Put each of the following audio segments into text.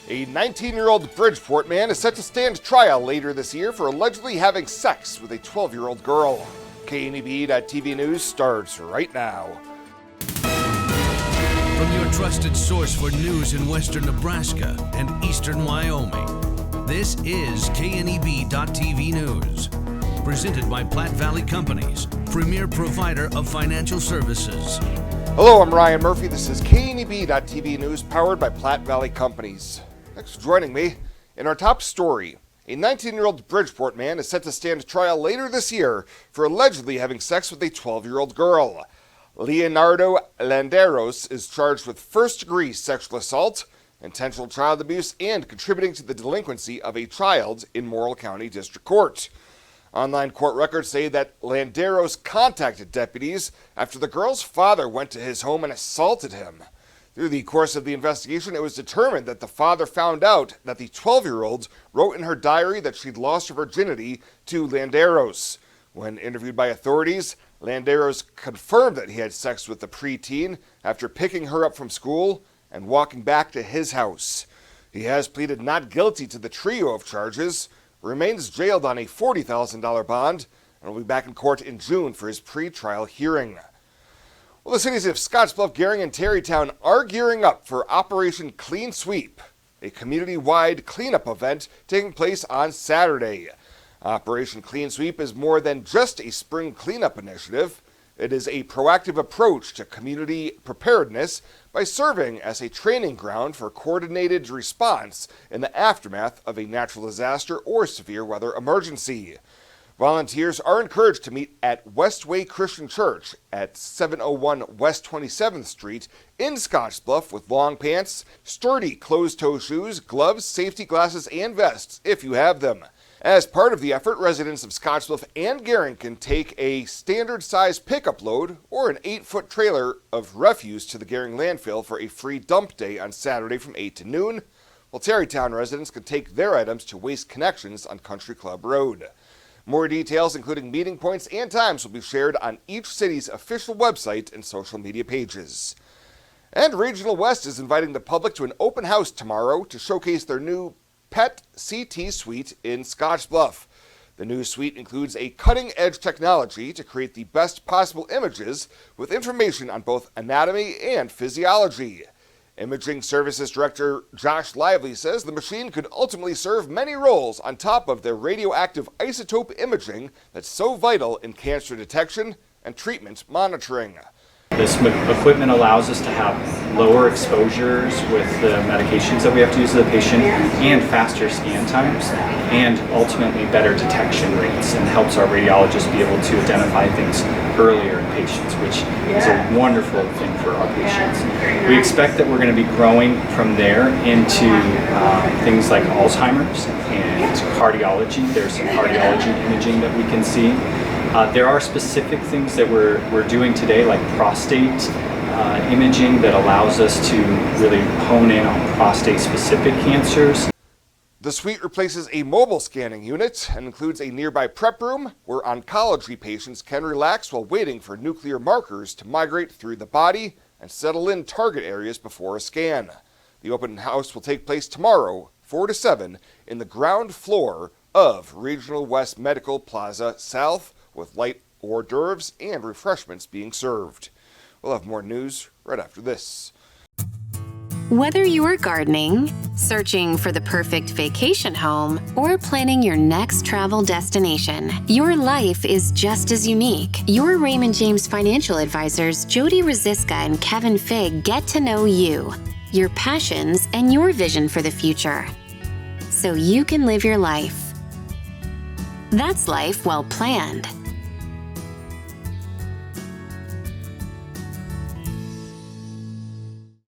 A 19-year-old Bridgeport man is set to stand trial later this year for allegedly having sex with a 12-year-old girl. KNEB.TV News starts right now. From your trusted source for news in western Nebraska and eastern Wyoming, this is KNEB.TV News. Presented by Platte Valley Companies, premier provider of financial services. Hello, I'm Ryan Murphy. This is KNEB.TV News powered by Platte Valley Companies. Thanks for joining me. In our top story, a 19-year-old Bridgeport man is set to stand trial later this year for allegedly having sex with a 12-year-old girl. Leonardo Landeros is charged with first-degree sexual assault, intentional child abuse, and contributing to the delinquency of a child in Morrill County District Court. Online court records say that Landeros contacted deputies after the girl's father went to his home and assaulted him. Through the course of the investigation, it was determined that the father found out that the 12-year-old wrote in her diary that she'd lost her virginity to Landeros. When interviewed by authorities, Landeros confirmed that he had sex with the preteen after picking her up from school and walking back to his house. He has pleaded not guilty to the trio of charges, remains jailed on a $40,000 bond, and will be back in court in June for his pre-trial hearing. Well, the cities of Scottsbluff, Gering, and Terrytown are gearing up for Operation Clean Sweep, a community-wide cleanup event taking place on Saturday. Operation Clean Sweep is more than just a spring cleanup initiative. It is a proactive approach to community preparedness by serving as a training ground for coordinated response in the aftermath of a natural disaster or severe weather emergency. Volunteers are encouraged to meet at Westway Christian Church at 701 West 27th Street in Scottsbluff with long pants, sturdy closed-toe shoes, gloves, safety glasses, and vests if you have them. As part of the effort, residents of Scottsbluff and Gering can take a standard-size pickup load or an 8-foot trailer of refuse to the Gering landfill for a free dump day on Saturday from 8 to noon, while Terrytown residents can take their items to Waste Connections on Country Club Road. More details, including meeting points and times, will be shared on each city's official website and social media pages. And Regional West is inviting the public to an open house tomorrow to showcase their new PET CT suite in Scottsbluff. The new suite includes a cutting-edge technology to create the best possible images with information on both anatomy and physiology. Imaging Services Director Josh Lively says the machine could ultimately serve many roles on top of the radioactive isotope imaging that's so vital in cancer detection and treatment monitoring. This equipment allows us to have lower exposures with the medications that we have to use to the patient and faster scan times and ultimately better detection rates, and helps our radiologists be able to identify things earlier in patients, which is a wonderful thing for our patients. We expect that we're going to be growing from there into things like Alzheimer's and cardiology. There's some cardiology imaging that we can see. There are specific things that we're doing today, like prostate imaging, that allows us to really hone in on prostate-specific cancers. The suite replaces a mobile scanning unit and includes a nearby prep room where oncology patients can relax while waiting for nuclear markers to migrate through the body and settle in target areas before a scan. The open house will take place tomorrow, 4 to 7, in the ground floor of Regional West Medical Plaza South, with light hors d'oeuvres and refreshments being served. We'll have more news right after this. Whether you're gardening, searching for the perfect vacation home, or planning your next travel destination, your life is just as unique. Your Raymond James financial advisors, Jody Rosiska and Kevin Figg, get to know you, your passions, and your vision for the future, so you can live your life. That's life well planned.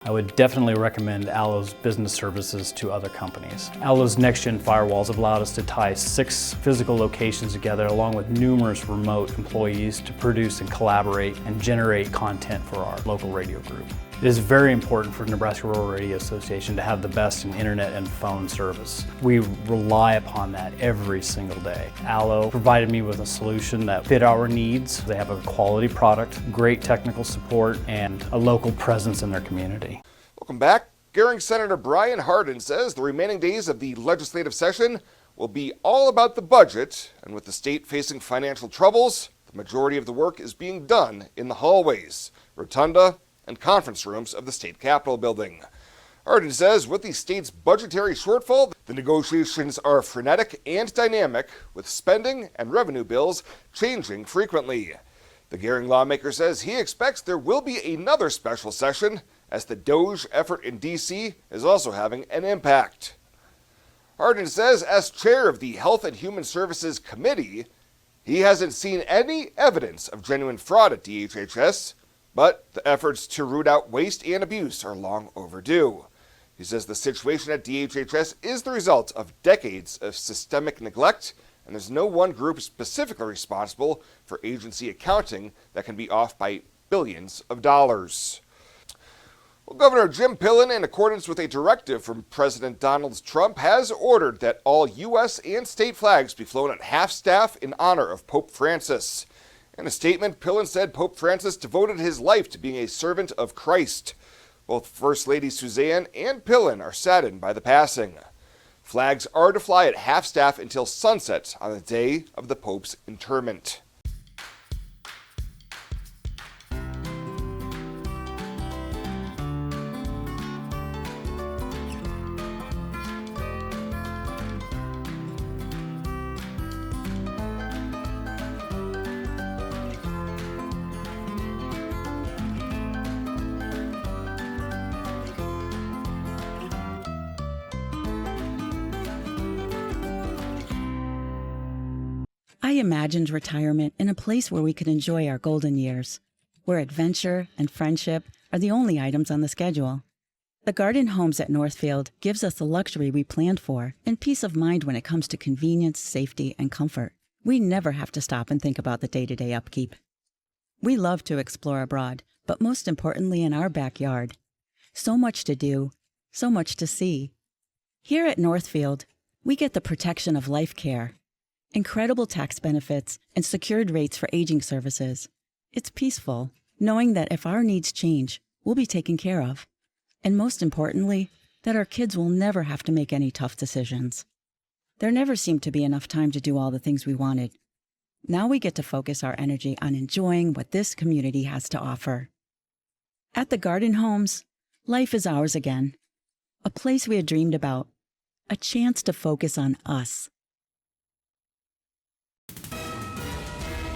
I would definitely recommend Allo's business services to other companies. Allo's next-gen firewalls have allowed us to tie 6 physical locations together along with numerous remote employees to produce and collaborate and generate content for our local radio group. It is very important for Nebraska Rural Radio Association to have the best in internet and phone service. We rely upon that every single day. Allo provided me with a solution that fit our needs. They have a quality product, great technical support, and a local presence in their community. Welcome back. Gering Senator Brian Hardin says the remaining days of the legislative session will be all about the budget, and with the state facing financial troubles, the majority of the work is being done in the hallways, rotunda, and conference rooms of the state capitol building. Hardin says with the state's budgetary shortfall, the negotiations are frenetic and dynamic, with spending and revenue bills changing frequently. The Gering lawmaker says he expects there will be another special session, as the DOGE effort in D.C. is also having an impact. Hardin says as chair of the Health and Human Services Committee, he hasn't seen any evidence of genuine fraud at DHHS, but the efforts to root out waste and abuse are long overdue. He says the situation at DHHS is the result of decades of systemic neglect, and there's no one group specifically responsible for agency accounting that can be off by billions of dollars. Well, Governor Jim Pillen, in accordance with a directive from President Donald Trump, has ordered that all U.S. and state flags be flown at half-staff in honor of Pope Francis. In a statement, Pillen said Pope Francis devoted his life to being a servant of Christ. Both First Lady Suzanne and Pillen are saddened by the passing. Flags are to fly at half-staff until sunset on the day of the Pope's interment. I imagined retirement in a place where we could enjoy our golden years, where adventure and friendship are the only items on the schedule. The Garden Homes at Northfield gives us the luxury we planned for and peace of mind when it comes to convenience, safety, and comfort. We never have to stop and think about the day-to-day upkeep. We love to explore abroad, but most importantly in our backyard. So much to do, so much to see. Here at Northfield, we get the protection of life care, incredible tax benefits, and secured rates for aging services. It's peaceful, knowing that if our needs change, we'll be taken care of. And most importantly, that our kids will never have to make any tough decisions. There never seemed to be enough time to do all the things we wanted. Now we get to focus our energy on enjoying what this community has to offer. At the Garden Homes, life is ours again. A place we had dreamed about. A chance to focus on us.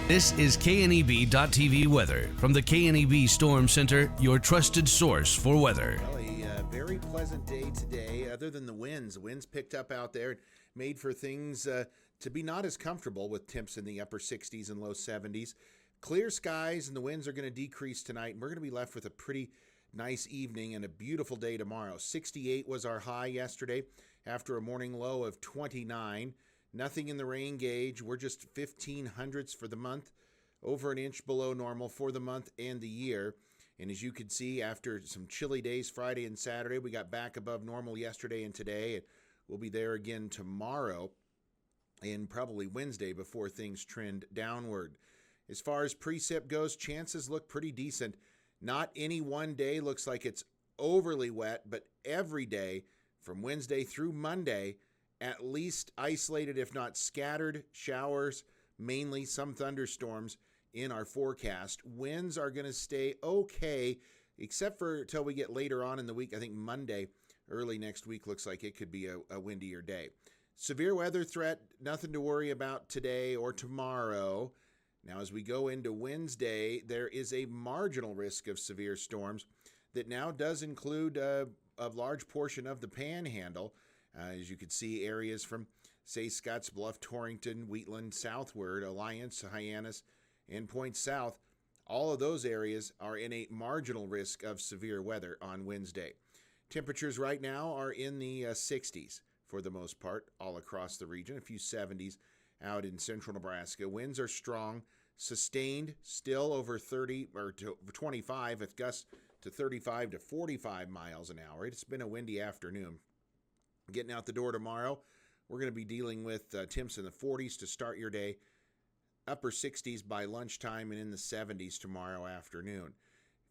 This is KNEB.TV weather from the KNEB Storm Center, your trusted source for weather. Well, a very pleasant day today, other than the winds. The winds picked up out there and made for things to be not as comfortable, with temps in the upper 60s and low 70s. Clear skies, and the winds are going to decrease tonight, and we're going to be left with a pretty nice evening and a beautiful day tomorrow. 68 was our high yesterday after a morning low of 29. Nothing in the rain gauge. We're just 1500ths for the month, over an inch below normal for the month and the year. And as you can see, after some chilly days Friday and Saturday, we got back above normal yesterday and today. And we'll be there again tomorrow and probably Wednesday before things trend downward. As far as precip goes, chances look pretty decent. Not any one day looks like it's overly wet, but every day from Wednesday through Monday, at least isolated, if not scattered, showers, mainly some thunderstorms in our forecast. Winds are going to stay okay, except for until we get later on in the week. I think Monday, early next week, looks like it could be a windier day. Severe weather threat, nothing to worry about today or tomorrow. Now, as we go into Wednesday, there is a marginal risk of severe storms that now does include a large portion of the Panhandle. As you can see, areas from, say, Scotts Bluff, Torrington, Wheatland, southward, Alliance, Hyannis, and Point South, all of those areas are in a marginal risk of severe weather on Wednesday. Temperatures right now are in the 60s for the most part, all across the region, a few 70s out in central Nebraska. Winds are strong, sustained, still over 30 or to 25, with gusts to 35 to 45 miles an hour. It's been a windy afternoon. Getting out the door tomorrow, we're going to be dealing with temps in the 40s to start your day, upper 60s by lunchtime, and in the 70s tomorrow afternoon.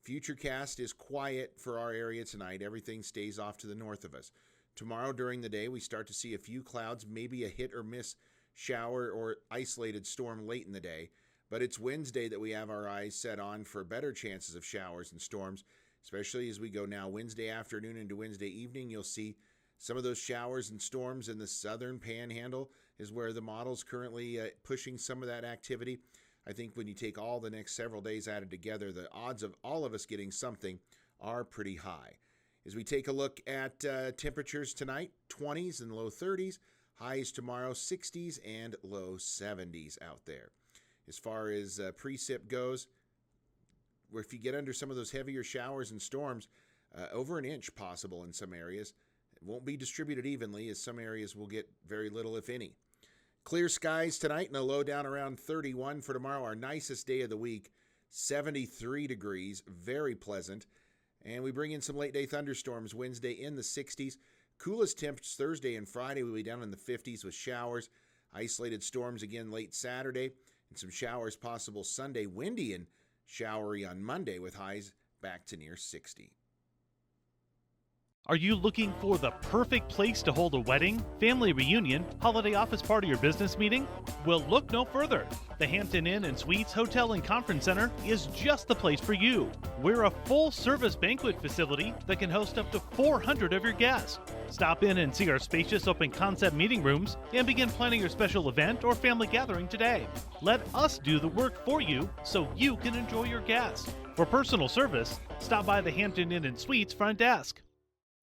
Futurecast is quiet for our area tonight. Everything stays off to the north of us. Tomorrow during the day, we start to see a few clouds, maybe a hit or miss shower or isolated storm late in the day. But it's Wednesday that we have our eyes set on for better chances of showers and storms, especially as we go now Wednesday afternoon into Wednesday evening. You'll see some of those showers and storms in the southern panhandle is where the model's currently pushing some of that activity. I think when you take all the next several days added together, the odds of all of us getting something are pretty high. As we take a look at temperatures tonight, 20s and low 30s, highs tomorrow, 60s and low 70s out there. As far as precip goes, where if you get under some of those heavier showers and storms, over an inch possible in some areas. It won't be distributed evenly, as some areas will get very little, if any. Clear skies tonight and a low down around 31 for tomorrow, our nicest day of the week, 73 degrees, very pleasant. And we bring in some late day thunderstorms Wednesday in the 60s. Coolest temps Thursday and Friday will be down in the 50s with showers. Isolated storms again late Saturday, and some showers possible Sunday. Windy and showery on Monday with highs back to near 60. Are you looking for the perfect place to hold a wedding, family reunion, holiday office party, or business meeting? Well, look no further. The Hampton Inn and Suites Hotel and Conference Center is just the place for you. We're a full-service banquet facility that can host up to 400 of your guests. Stop in and see our spacious open-concept meeting rooms and begin planning your special event or family gathering today. Let us do the work for you so you can enjoy your guests. For personal service, stop by the Hampton Inn and Suites front desk.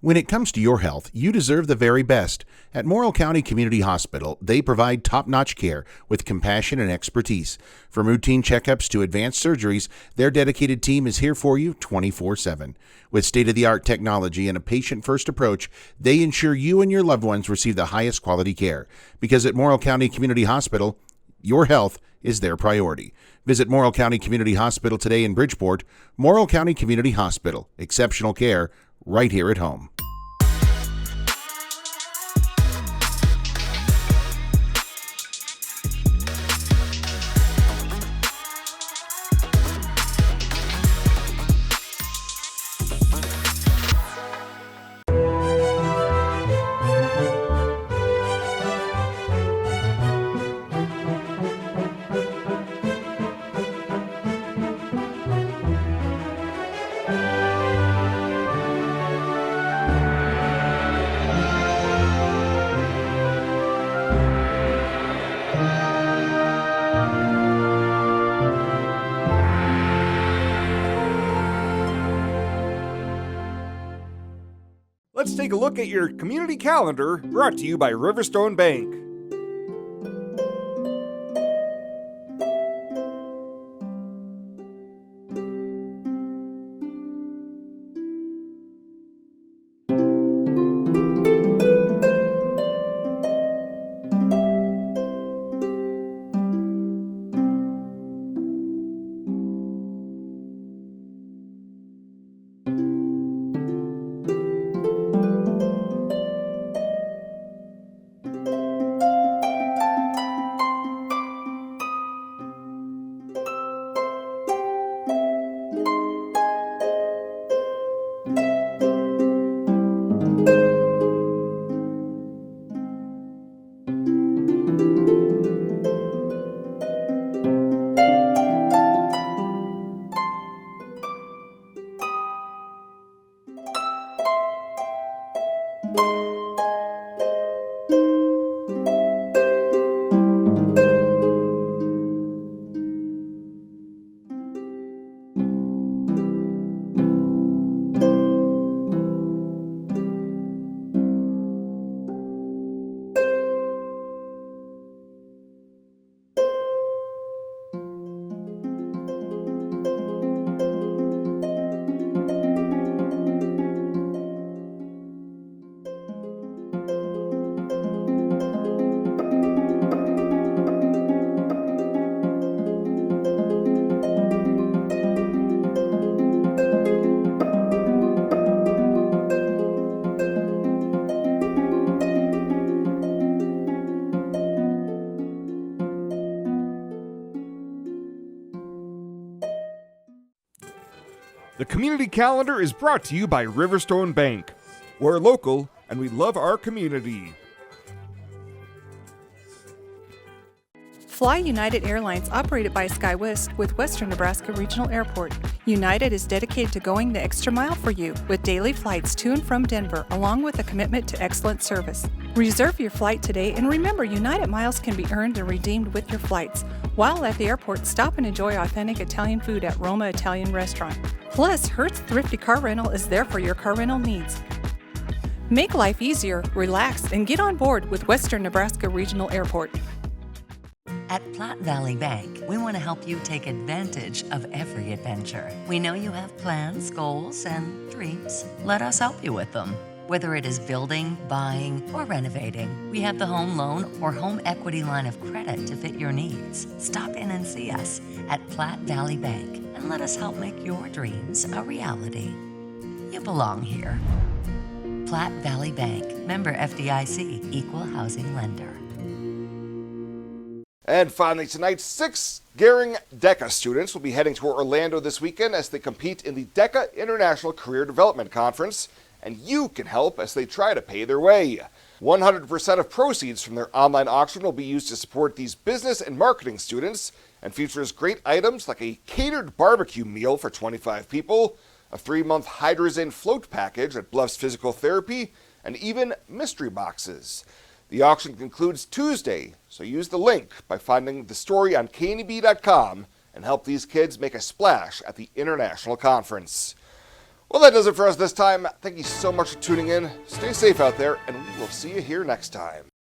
When it comes to your health, you deserve the very best. At Morrill County Community Hospital, they provide top-notch care with compassion and expertise. From routine checkups to advanced surgeries, their dedicated team is here for you 24/7. With state-of-the-art technology and a patient-first approach, they ensure you and your loved ones receive the highest quality care. Because at Morrill County Community Hospital, your health is their priority. Visit Morrill County Community Hospital today in Bridgeport. Morrill County Community Hospital. Exceptional care right here at home. Let's take a look at your community calendar, brought to you by Riverstone Bank. The community calendar is brought to you by Riverstone Bank. We're local and we love our community. Fly United Airlines, operated by SkyWest with Western Nebraska Regional Airport. United is dedicated to going the extra mile for you with daily flights to and from Denver, along with a commitment to excellent service. Reserve your flight today, and remember, United miles can be earned and redeemed with your flights. While at the airport, stop and enjoy authentic Italian food at Roma Italian Restaurant. Plus, Hertz Thrifty Car Rental is there for your car rental needs. Make life easier, relax, and get on board with Western Nebraska Regional Airport. At Platte Valley Bank, we want to help you take advantage of every adventure. We know you have plans, goals, and dreams. Let us help you with them. Whether it is building, buying, or renovating, we have the home loan or home equity line of credit to fit your needs. Stop in and see us at Platte Valley Bank and let us help make your dreams a reality. You belong here. Platte Valley Bank, member FDIC, equal housing lender. And finally tonight, 6 Gehring DECA students will be heading to Orlando this weekend as they compete in the DECA International Career Development Conference, and you can help as they try to pay their way. 100% of proceeds from their online auction will be used to support these business and marketing students and features great items like a catered barbecue meal for 25 people, a 3-month hydrazine float package at Bluffs Physical Therapy, and even mystery boxes. The auction concludes Tuesday, so use the link by finding the story on kneb.com and help these kids make a splash at the International Conference. Well, that does it for us this time. Thank you so much for tuning in. Stay safe out there, and we will see you here next time.